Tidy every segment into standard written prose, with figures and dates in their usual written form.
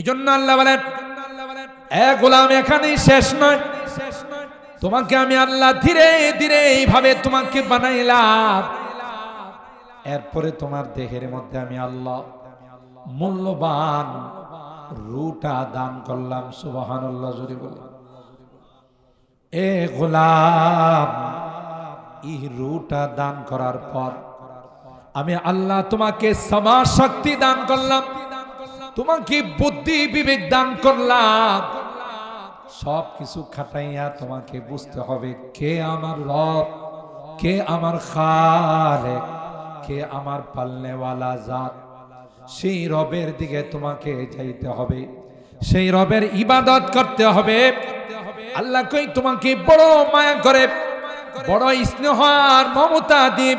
এজন্য আল্লাহ বলেন, এ গোলাম এখানেই শেষ নয়, তোমাকে আমি আল্লাহ ধীরে ধীরে এইভাবে তোমাকে বানাইলাম, এরপরে তোমার দেহের মধ্যে আমি আল্লাহ মূল্যবান রূহটা দান করলাম। সুবহানাল্লাহ জোরে বলে। এ গোলাম, এই রূহটা দান করার পর আমি আল্লাহ তোমাকে সমা শক্তি দান করলাম, তোমাকে বুদ্ধি বিবেক দান করলাম। সব কিছু খাটাইয়া তোমাকে বুঝতে হবে কে আমার রব, কে আমার খালেক, কে আমার পালনেওয়ালা জাত। সেই রবের দিকে তোমাকে যাইতে হবে, সেই রবের ইবাদত করতে হবে। আল্লাহ কই তোমাকে বড় মায়া করে, বড় স্নেহ আর মমতা দিয়ে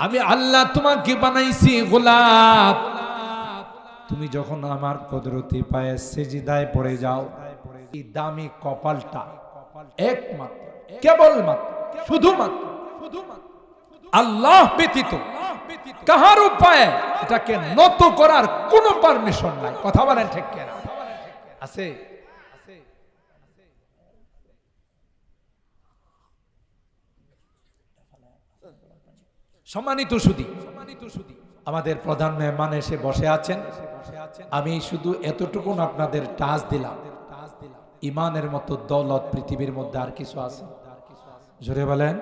আমি আল্লাহ তোমাকে বানাইছি গোলাম। তুমি যখন আমার কুদরতি পায়ে সিজদায় পড়ে যাও, এই দামি কপালটা একমাত্র কেবলমাত্র শুধুমাত্র আল্লাহ ব্যতীত কাহার উপায়ে এটাকে নত করার কোনো পারমিশন নাই। কথা বলেন ঠিক কিনা? আছে? সম্মানিত সুধী, আমাদের প্রধান মেহমান এসে বসে আছেন। আমি শুধু এতটুকু আপনাদের টাচ দিলাম, ইমানের মতো দৌলত পৃথিবীর মধ্যে আর কিছু আছে? জোরে বলেন।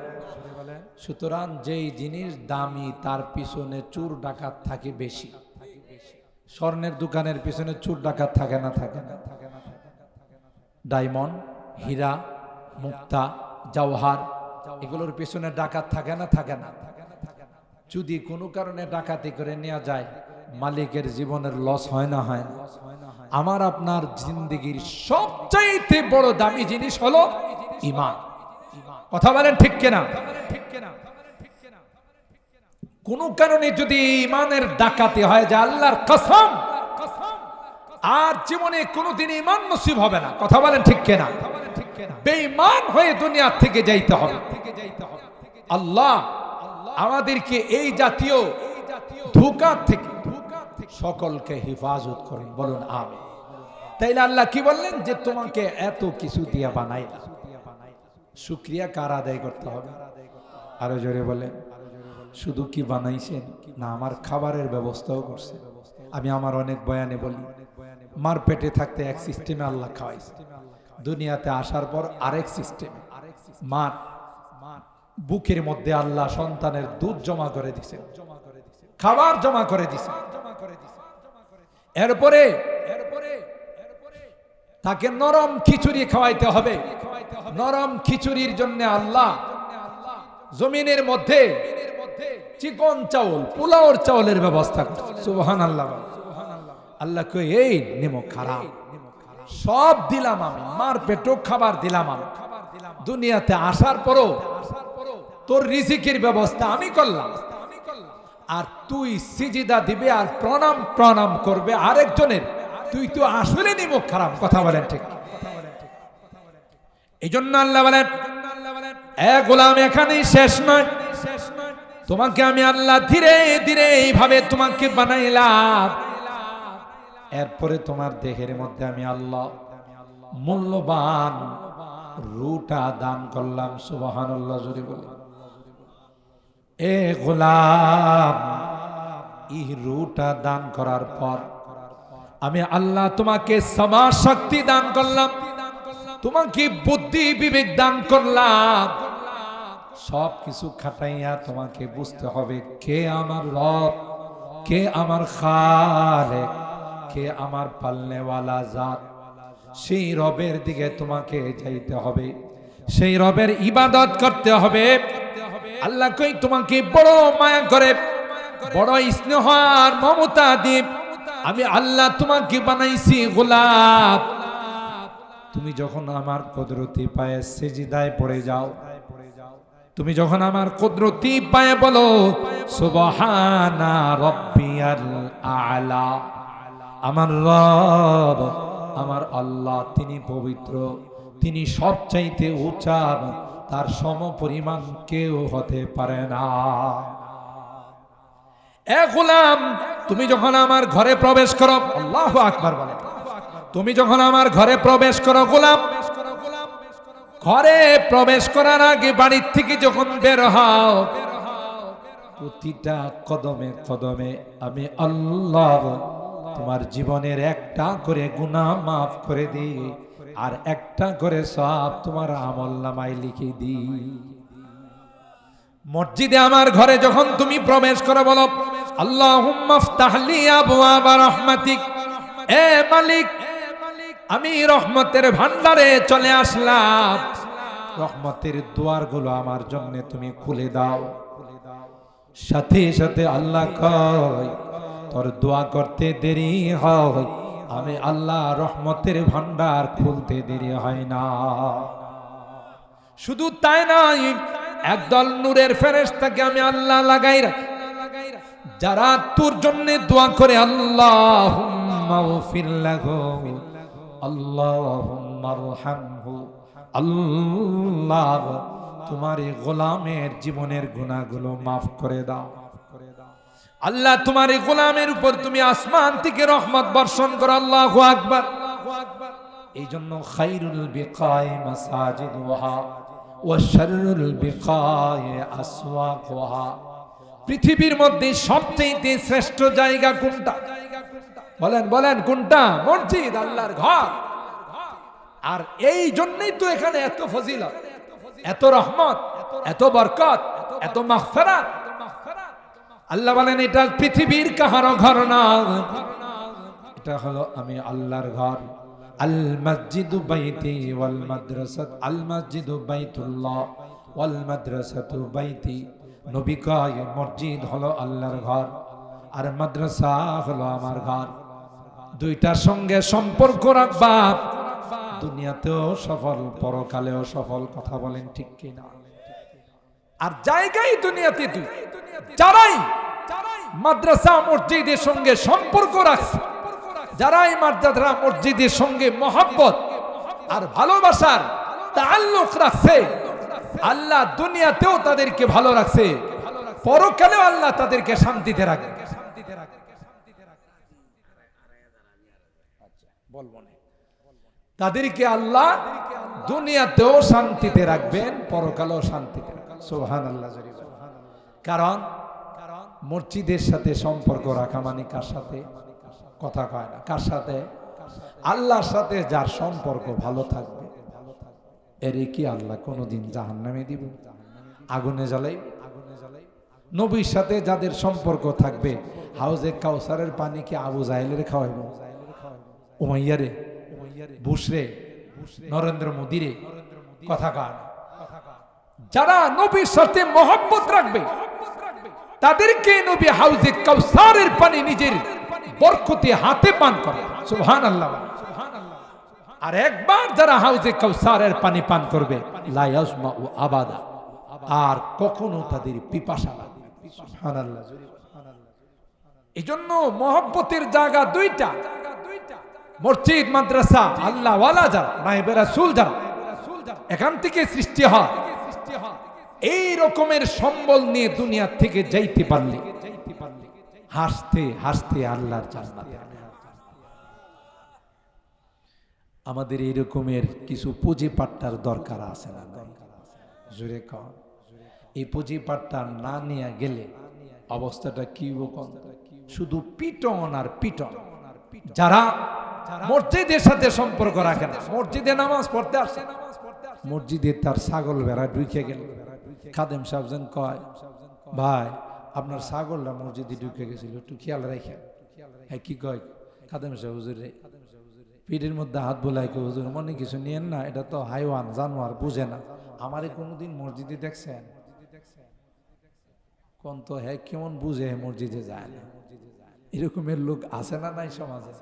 সুতরাং যেই জিনিস দামি তার পিছনে চোর ডাকাত থাকে বেশি। স্বর্ণের দোকানের পিছনে চোর ডাকাত থাকে না? থাকে না? ডায়মন্ড, হীরা, মুক্তা, জওহার, এগুলোর পিছনে ডাকাত থাকে না? থাকে না? যদি কোনো কারণে ডাকাতি করে নেওয়া যায়, মালিকের জীবনের লস হয় না? হয় না? আমার আপনার জিন্দেগির সবচাইতে বড় দামি জিনিস হলো ঈমান। কথা বলেন ঠিক কিনা? কোন কারণে যদি ঈমানের ডাকাতি হয়, যে আল্লাহর কসম আর জীবনে কোনোদিন ঈমান নসিব হবে না। কথা বলেন ঠিক কিনা? বেঈমান হয়ে দুনিয়া থেকে যাইতে হবে। আল্লাহ আমাদেরকে এই জাতীয় ধোঁকা থেকে সকলকে হেফাজত করেন, বলুন আমিন। তাইলে আল্লাহ কি বললেন? যে তোমাকে এত কিছু দিয়া বানাইলাম, শুকরিয়া কার আদায় করতে হবে? আরো জোরে বলেন। শুধু কি বানাইছেন না, আমার খাবারের ব্যবস্থাও করছে। আমি আমার অনেক বয়ানে বলি, মার পেটে থাকতে এক সিস্টেমে আল্লাহ খাওয়াইছে, দুনিয়াতে আসার পর আরেক সিস্টেমে। মার বুকের মধ্যে আল্লাহ সন্তানের দুধ জমা করে দিছে, খাবার জমা করে দিছে। এরপরে তাকে নরম খিচুড়ি খাওয়াইতে হবে। নরম খিচুড়ির জন্য আল্লাহ জমিনের মধ্যে চিকন চাউল, পোলাওর চাউলের ব্যবস্থা করছে। সুবহানাল্লাহ। আল্লাহ কই এই নেমো খারাপ, সব দিলাম আমি, মার পেটও খাবার দিলাম আমি, দুনিয়াতে আসার পরও তোর রিজিকের ব্যবস্থা আমি করলাম। আর তুই সিজদা দিবে আর প্রণাম করবে আরেকজনের, তুই তো আসলে নিমক খারাপ। কথা বলেন ঠিক? এই জন্য আল্লাহ বলেন, এ গোলাম এখানেই শেষ নয়, তোমাকে আমি আল্লাহ ধীরে ধীরে এইভাবে তোমাকে বানাইলাম, এরপরে তোমার দেহের মধ্যে আমি আল্লাহ মূল্যবান রূহটা দান করলাম। সুবহানাল্লাহ জোরে বলে। এ গোলাম, এই রূহটা দান করার পর আমি আল্লাহ তোমাকে সমা শক্তি দান করলাম, তোমাকে বুদ্ধি বিবেক দান করলাম। সব কিছু খাটাইয়া তোমাকে বুঝতে হবে কে আমার রব, কে আমার খালেক, কে আমার পালনেওয়ালা জাত। সেই রবের দিকে তোমাকে যাইতে হবে, সেই রবের ইবাদত করতে হবে। আল্লাহ কই তোমাকে বড় মায়া করে, বড় স্নেহ আর মমতা দিয়ে আমি আল্লাহ তোমাকে বানাইছি গোলাম। তুমি যখন আমার কুদরতি পায়ে সিজদায় পড়ে যাও, তুমি যখন আমার কুদরতি পায়ে বলো সুবহানা রাব্বিয়াল আ'লা, আমার রব, আমার আল্লাহ তিনি পবিত্র, তিনি সবচাইতে উঁচা, তার সমপরিমাণ কেউ হতে পারে না। এ গোলাম, তুমি যখন আমার ঘরে প্রবেশ করো, আল্লাহু আকবার বলেন, তুমি যখন আমার ঘরে প্রবেশ করো গোলাম, ঘরে প্রবেশ করার আগে বাড়ির থেকে যখন বের হও, প্রতিটা কদমে কদমে আমি আল্লাহ তোমার জীবনের একটা করে গুনাহ মাফ করে দিই, আর একটা করে সওয়াব তোমার আমলনামায় লিখে দিই। মসজিদে আমার ঘরে যখন তুমি প্রবেশ করো, বলো আল্লাহুম্মা ইফতাহলি আবওয়াবা রাহমাতিক, এ মালিক আমি রহমতের ভান্ডারে চলে আসলাম, রহমতের দুয়ারগুলো আমার জন্য তুমি খুলে দাও। সাথে সাথে আল্লাহ কয় তোর দোয়া করতে দেরি হয়, আমি আল্লাহ রহমতের ভান্ডার খুলতে দেরি হয় না। শুধু তাই নয়, একদল নূরের ফেরেশতাকে আমি আল্লাহ লাগাই রাখি, যারা তোর জন্য দোয়া করে আল্লাহুম্মা গফির লাহু, আল্লাহুম্মা আরহামহু, আল্লাহ তোমার এই গোলামের জীবনের গুনাহগুলো মাফ করে দাও। আল্লাহ তোমার এই গোলামের উপর তুমি আসমান থেকে রহমত বর্ষণ করো। আল্লাহু আকবার। এই জন্য খায়রুল বিকায়ে মাসাজিদুহা ওয়া শাররুল বিকায়ে আসওয়াকুহা, পৃথিবীর মধ্যে সবচেয়ে শ্রেষ্ঠ জায়গা কোনটা? বলেন বলেন কোনটা? মসজিদ, আল্লাহর ঘর। আর এই জন্যই তো এখানে এত ফজিলত, এত রহমত, এত বরকত, এত মাগফিরাত। আল্লাহ বলেন এটা পৃথিবীর কাহারো ঘর না, এটা হলো আমি আল্লাহর ঘর। আল মসজিদু বাইতি ওয়াল মাদ্রাসাত, আল মসজিদু বাইতুল্লাহ ওয়াল মাদ্রাসাতু বাইতি। নবী কয় মসজিদ হলো আল্লাহর ঘর আর মাদ্রাসা হলো আমার ঘর। দুইটার সঙ্গে সম্পর্ক রাখবা, দুনিয়াতেও সফল পরকালেও সফল। কথা বলেন ঠিক কি না? আর জায়গায় দুনিয়াতে তুই যারাই মাদ্রাসা মসজিদের সঙ্গে সম্পর্ক রাখছে, যারাই মাদ্রাসা মসজিদের সঙ্গে মহব্বত আর ভালোবাসার তাআল্লুক রাখছে, আল্লাহ দুনিয়াতেও তাদেরকে ভালো রাখছে, পরকালেও আল্লাহ তাদেরকে শান্তিতে রাখে। তাদেরকে আল্লাহ দুনিয়াতেও শান্তিতে রাখবেন, পরকালেও শান্তিতে রাখবেন। সুবহানাল্লাহ। কারণ মসজিদের সাথে সম্পর্ক রাখা মানে কার সাথে? কথা কয় না, কার সাথে? আল্লাহর সাথে যার সম্পর্ক ভালো থাকবে, এর কি আল্লাহ কোনোদিন জাহান্নামে দিব? আগুনে জ্বালাই? নবীর সাথে যাদের সম্পর্ক থাকবে, হাউজে কাউসারের পানি কি আবু জাহেলের খাওয়াইব? উমাইয়ারে, বুশরে, নরেন্দ্র মোদীরে? কথা কয় না। যারা নবীর সাথে মহব্বত রাখবে, তাদেরকে নবী হাউজে কাউসারের পানি নিজের বরকতে হাতে পান করে। সুবহানাল্লাহ। আর একবার যারা হাউজে কাউসারের পানি পান করবে, লা ইয়াজমাউ আবাদা, আর কখনো তাদের পিপাসা লাগবে না। সুবহানাল্লাহ। এজন্য মহব্বতের জায়গা দুইটা, মসজিদ মাদ্রাসা, আল্লাহ ওয়ালা যারা, নায়েবে রাসূল যারা, এখান থেকে সৃষ্টি হয়। এই রকমের সম্বল নিয়ে দুনিয়া থেকে যাইতে পারলে হাসতে হাসতে আল্লাহর জান্নাতে। আমাদের এই রকমের কিছু পুঁজি পাট্টার দরকার আছে না? জোরে কর। এই পুঁজি পাট্টা না নিয়ে গেলে অবস্থাটা কি বকন? শুধু পিটন আর পিটন। যারা মসজিদের সাথে সম্পর্ক রাখে না, মসজিদে নামাজ পড়তে আসে, মসজিদে তার ছাগল ভেড়া ঢুকে গেল, খাদেম সাহেব যেন কয়, ভাই আপনার ছাগলটা মসজিদে ঢুকে গেছিল, একটু খেয়াল রাখেন। হ্যাঁ কি কয় খাদেম সাহেব? হুজুর রে পিঠের মধ্যে হাত বোলাই, হুজুর মনে কিছু নিয়েন না, এটা তো হাইওয়ান জানোয়ার, বুঝে না। আমারে কোনোদিন মসজিদে দেখছেন? কোন তো হ্যাঁ কেমন বুঝে মসজিদে যায় না। এরকমের লোক আছে না নাই সমাজে?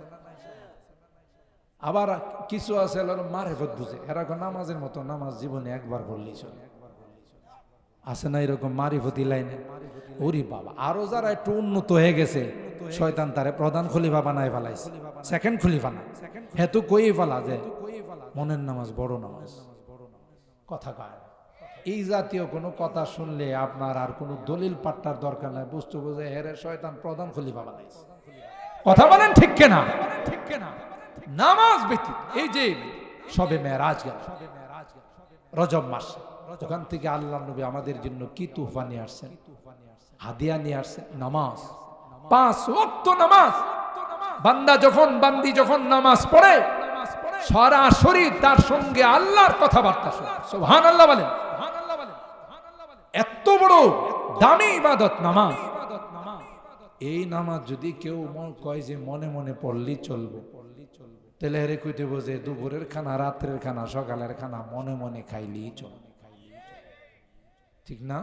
আবার কিছু আছে মারেফত বুঝে, এরকম নামাজের মতো নামাজ জীবনে একবার পড়লেই চলে। আছে না এরকম মারিফতি লাইনে? ওরে বাবা, আরো যারা একটু উন্নত হয়ে গেছে, শয়তান তারে প্রধান খলিফা বানায় ফেলাইছে, সেকেন্ড খলিফা না। হ্যাঁ তো কই ফেলা যে মনের নামাজ বড় নামাজ। কথা কয় এই জাতীয় কোনো কথা শুনলে আপনার আর কোনো দলিল পাট্টার দরকার নাই, বুঝতে বুঝে হেরে শয়তান প্রধান খলিফা বানাইছে। কথা বলেন ঠিক কিনা? ঠিক কিনা? নামাজ ব্যতীত এই যে সবে মেরাজ গেল রজব মাস, ওখান থেকে আল্লাহ নবী আমাদের জন্য কি তোহফা নিয়ে আসছেন, হাদিয়া নিয়ে আসছেন, নামাজ। 5 ওয়াক্ত নামাজ। বান্দি যখন নামাজ পড়ে সরাসরি তার সঙ্গে আল্লাহর কথাবার্তা শোনে। সুবহানাল্লাহ বলেন। এত বড় দামি ইবাদত নামাজ। এই নামাজ যদি কেউ কয় যে মনে মনে পড়লেই চলবে, তাহলে হেরে কইতে বোঝে দুপুরের খানা, রাত্রের খানা, সকালের খানা মনে মনে খাইলেই চলবে, ঠিক না?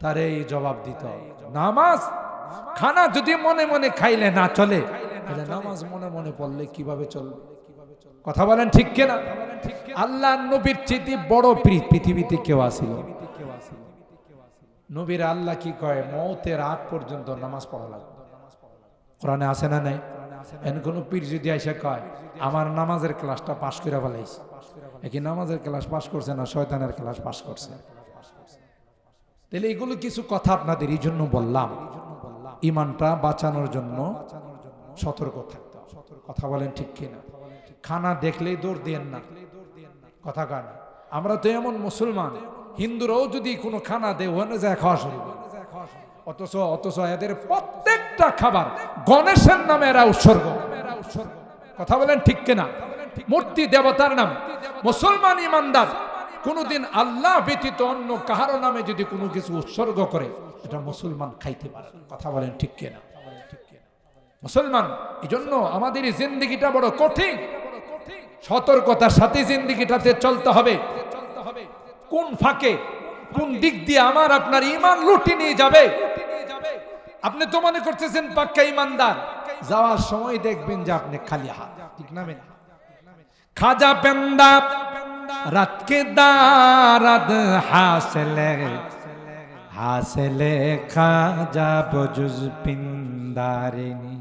তার এই জবাব দিতে হবে। নামাজ খানা যদি মনে মনে খাইলে না চলে, তাহলে নামাজ মনে মনে পড়লে কিভাবে চলবে? কথা বলেন ঠিক কিনা? আল্লাহ নবীর চেয়ে বড় পৃথিবীতে কেউ আসিল? নবীর আল্লাহ কি কয়, মওতের আগ পর্যন্ত নামাজ পড়া লাগবে। কোরআনে আছে না নাই? এন কোন পীর যদি এসে কয় আমার নামাজের ক্লাসটা পাশ করে ফেলাইছে, একই নামাজের ক্লাস পাশ করছে না শয়তানের ক্লাস পাশ করছে? তাহলে এগুলো কিছু কথা আপনাদের এই জন্য বললাম, ইমানটা বাঁচানোর জন্য সতর্ক থাকতে। কথা বলেন ঠিক কিনা? খানা দেখলেই দৌড় দিয়েন না, কথা কান। আমরা তো এমন মুসলমান, হিন্দুরাও যদি কোনো খানা দেয় ওখানে যায় খাওয়া শুরু করে। অথচ এদের প্রত্যেকটা খাবার গণেশের নামে এরা উৎসর্গ। কথা বলেন ঠিক কিনা? মূর্তি দেবতার নাম। মুসলমান ইমানদার কোনদিন আল্লাহ ব্যতীত অন্য কাহারো নামে যদি কোনো কিছু উৎসর্গ করে, এটা মুসলমান খাইতে পারে। কথা বলেন ঠিক কিনা? মুসলমান এই জন্য আমাদের এই জিন্দেগিটা বড় কঠিন। সতর্কতার সাথে জিন্দেগিটাতে চলতে হবে। কোন ফাঁকে কোন দিক দিয়ে আমার আপনার ঈমান লুটে নিয়ে যাবে। আপনি তো মনে করতেছেন পাক্কা ঈমানদার, যাওয়ার সময় দেখবেন যে আপনি খালি হাত, ঠিক না? খাজা পেন্দা রাত কে দারাদ হাসলে খাজা বজুজ পিন্দারিনী।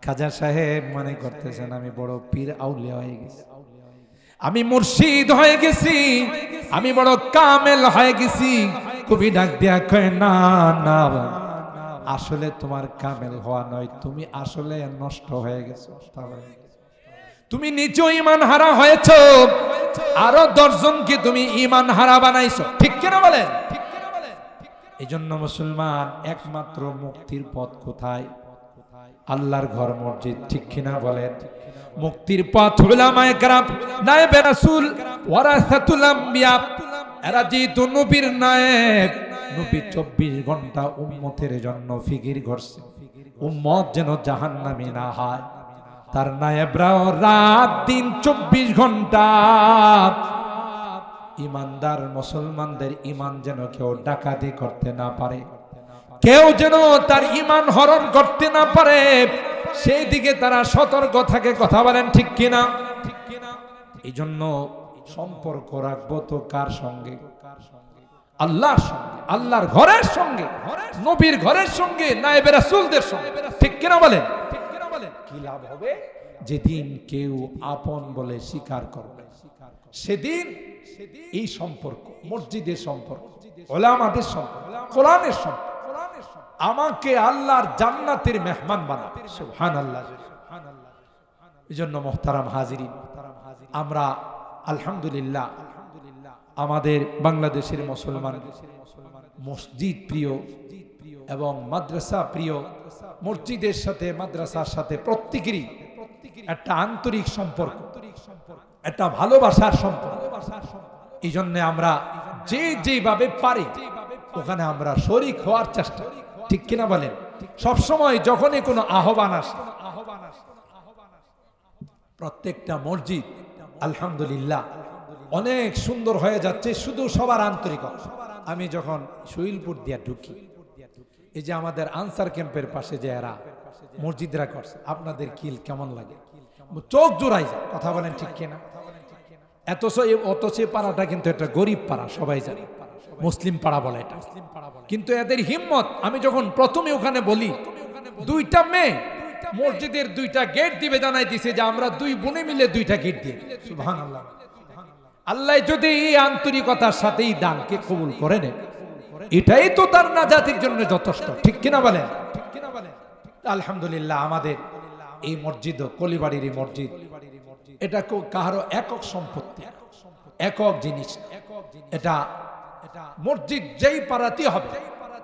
খাজা সাহেব মনে করতেছেন আমি বড় পীর আউলিয়া হয়ে গেছি, আমি মুর্শিদ হয়ে গেছি, আমি বড় কামেল হয়ে গেছি। কবি ডাক দিয়া কয় না না, আসলে তোমার কামেল হওয়া নয়, তুমি আসলে নষ্ট হয়ে গেছো। তুমি নিজে ঈমান হারা হয়েছো, আরো 10 জনকে তুমি ঈমান হারা বানাইছো, ঠিক কিনা বলেন? এই জন্য মুসলমান একমাত্র মুক্তির পথ কোথায়? আল্লাহর ঘর মসজিদ, ঠিক কিনা বলেন? মুক্তির পথ উলামায়ে কেরাম, নায়েবে রাসূল, ওয়ারাসাতুল আম্বিয়া, এরা যেহেতু নবীর নায়েব, নবী 24 ঘন্টা উম্মতের জন্য ফিকির করছে, উম্মত যেন জাহান্নামী না হয়। তার নায়েবরাও রাত দিন 24 ঘন্টা ইমানদার মুসলমানদের ঈমান যেন কেউ ডাকাতি করতে না পারে, কেউ যেন তার ঈমান হরণ করতে না পারে, সেই দিকে তারা সতর্ক থাকে। কথা বলেন ঠিক কিনা? এই জন্য সম্পর্ক রাখবো তো কার সঙ্গে? আল্লাহর সঙ্গে, আল্লাহর ঘরের সঙ্গে, নবীর ঘরের সঙ্গে, নায়েবে রাসূলদের সঙ্গে, ঠিক কিনা বলেন? কি লাভ হবে? যেদিন কেউ আপন বলে স্বীকার করবে, সেদিন এই সম্পর্ক, মসজিদের সম্পর্ক, উলামাদের সম্পর্ক, কোরআনের সম্পর্ক, আমাকে আল্লাহর জান্নাতের মেহমান বানাবে। সুবহানাল্লাহ। এজন্য মুহতারাম হাজিরিন, আমরা আলহামদুলিল্লাহ আমাদের বাংলাদেশের মুসলমান মসজিদ প্রিয় এবং মাদ্রাসা প্রিয়, মসজিদের সাথে মাদ্রাসার সাথে প্রত্যেকেরই একটা আন্তরিক সম্পর্ক, একটা ভালোবাসার সম্পর্ক। এই জন্য আমরা যেভাবে পারি ওখানে আমরা শরীক হওয়ার চেষ্টা, ঠিক কিনা বলেন? সবসময় যখনই কোনো আহ্বান আসে, প্রত্যেকটা মসজিদ আলহামদুলিল্লাহ অনেক সুন্দর হয়ে যাচ্ছে, শুধু সবার আন্তরিকতা। আমি যখন শৈলপুর দিয়া ঢুকি, এই যে আমাদের আনসার ক্যাম্পের পাশে যে এরা মসজিদরা করছে, আপনাদের কিল কেমন লাগে? চোখ জোড়াই যায়। কথা বলেন ঠিক কিনা? অথচ পাড়াটা কিন্তু একটা গরিব পাড়া, সবাই জানে, মুসলিম পাড়া বলে এটা। কিন্তু এদের হিম্মত, আমি যখন প্রথমে ওখানে বলি, 2টা মেয়ে মসজিদের 2টা গেট দিবে, জানাই দিছে যে আমরা 2 বোনে মিলে 2টা গেট দিয়ে। সুবহানাল্লাহ। আল্লাহ যদি এই আন্তরিকতার সাথেই দানকে কবুল করে নেন, এটাই তো তার নাজাতের জন্য যথেষ্ট, ঠিক কিনা বলেন? আলহামদুলিল্লাহ আমাদের এই মসজিদ কলিবাড়ির এই মসজিদ এটা কাহারও একক সম্পত্তি, একক জিনিস। এটা মসজিদ যেই পাড়াতে হবে,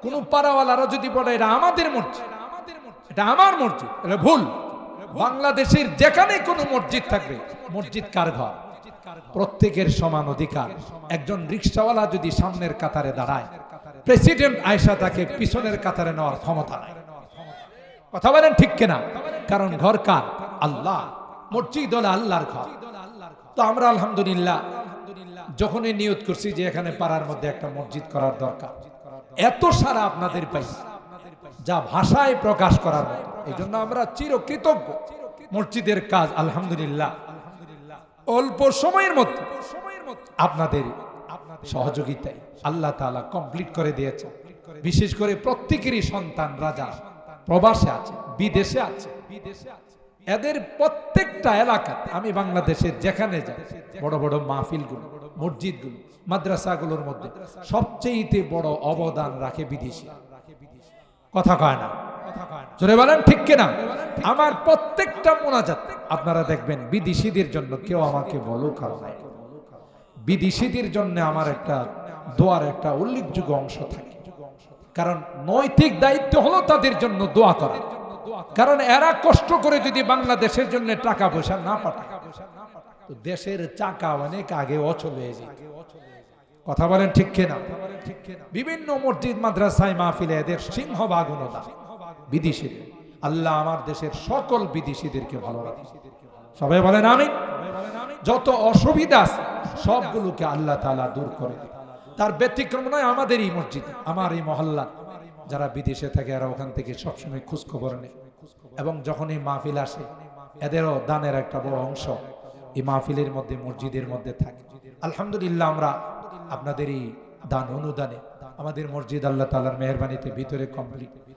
কোন পাড়াওয়ালারা যদি বলে এটা আমাদের মসজিদ, এটা আমার মসজিদ, এটা ভুল। বাংলাদেশের যেখানে কোনো মসজিদ থাকবে, মসজিদ কার ঘর? প্রত্যেকের সমান অধিকার। একজন রিকশাওয়ালা যদি সামনের কাতারে দাঁড়ায়, প্রেসিডেন্ট আয়েশা তাকে পিছনের কাতারে নেওয়ার ক্ষমতা নাই। কথা বলেন ঠিক কিনা? কারণ ঘর কার? আল্লাহ। মসজিদ হলো আল্লাহর ঘর। তো আমরা আলহামদুলিল্লাহ যখনই নিয়ত করছি যে এখানে পাড়ার মধ্যে একটা মসজিদ করার দরকার, এত সারা আপনাদের পাই যা ভাষায় প্রকাশ করার মতো। এই জন্য আমরা চিরকৃতজ্ঞ। মসজিদের কাজ আলহামদুলিল্লাহ অল্প সময়ের মধ্যে আপনাদের সহযোগিতায় আল্লাহ তাআলা কমপ্লিট করে দিয়েছে। বিশেষ করে প্রত্যেকেরই সন্তান রাজা প্রবাসে আছে, বিদেশে আছে। এদের প্রত্যেকটা এলাকাতে আমি বাংলাদেশের যেখানে যাই, বড় বড় মাহফিলগুলো, মসজিদগুলো, মাদ্রাসাগুলোর মধ্যে সবচেয়ে বড় অবদান রাখে বিদেশি। কথা কয় না? জোরে বলেন ঠিক কিনা? আমার প্রত্যেকটা মোনাজাত আপনারা দেখবেন বিদেশিদের জন্য কেউ আমাকে বলো কারণ নাই। বিদেশিদের জন্য আমার একটা দোয়ার একটা উল্লেখযোগ্য অংশ থাকে। কারণ নৈতিক দায়িত্ব হলো তাদের জন্য দোয়া করা। কারণ এরা কষ্ট করে যদি বাংলাদেশের জন্য টাকা পয়সা না পাঠায়, তো দেশের চাকা অনেক আগে অচল হয়ে যায়। কথা বলেন ঠিক কিনা? বিভিন্ন মসজিদ মাদ্রাসায় মাহফিলে এদের সিংহভাগ অনুদান বিদেশিদের। আল্লাহ আমার দেশের সকল বিদেশিদেরকে ভালো রাখে। সবাই বলেন আমিন। যত অসুবিধা আছে সবগুলোকে আল্লাহ তাআলা দূর করে দেয়। তার ব্যতিক্রম নয় আমাদের এই মসজিদ, আমার এই মহল্লা। যারা বিদেশে থাকে এরা ওখান থেকে সবসময় খোঁজ খবর নেয়, এবং যখন এই মাহফিল আসে এদেরও দানের একটা বড় অংশ এই মাহফিলের মধ্যে, মসজিদের মধ্যে থাকে। আলহামদুলিল্লাহ আমরা আপনাদের এই দান অনুদানে আমাদের মসজিদ আল্লাহ তাআলার মেহেরবানিতে ভিতরে কমপ্লিট।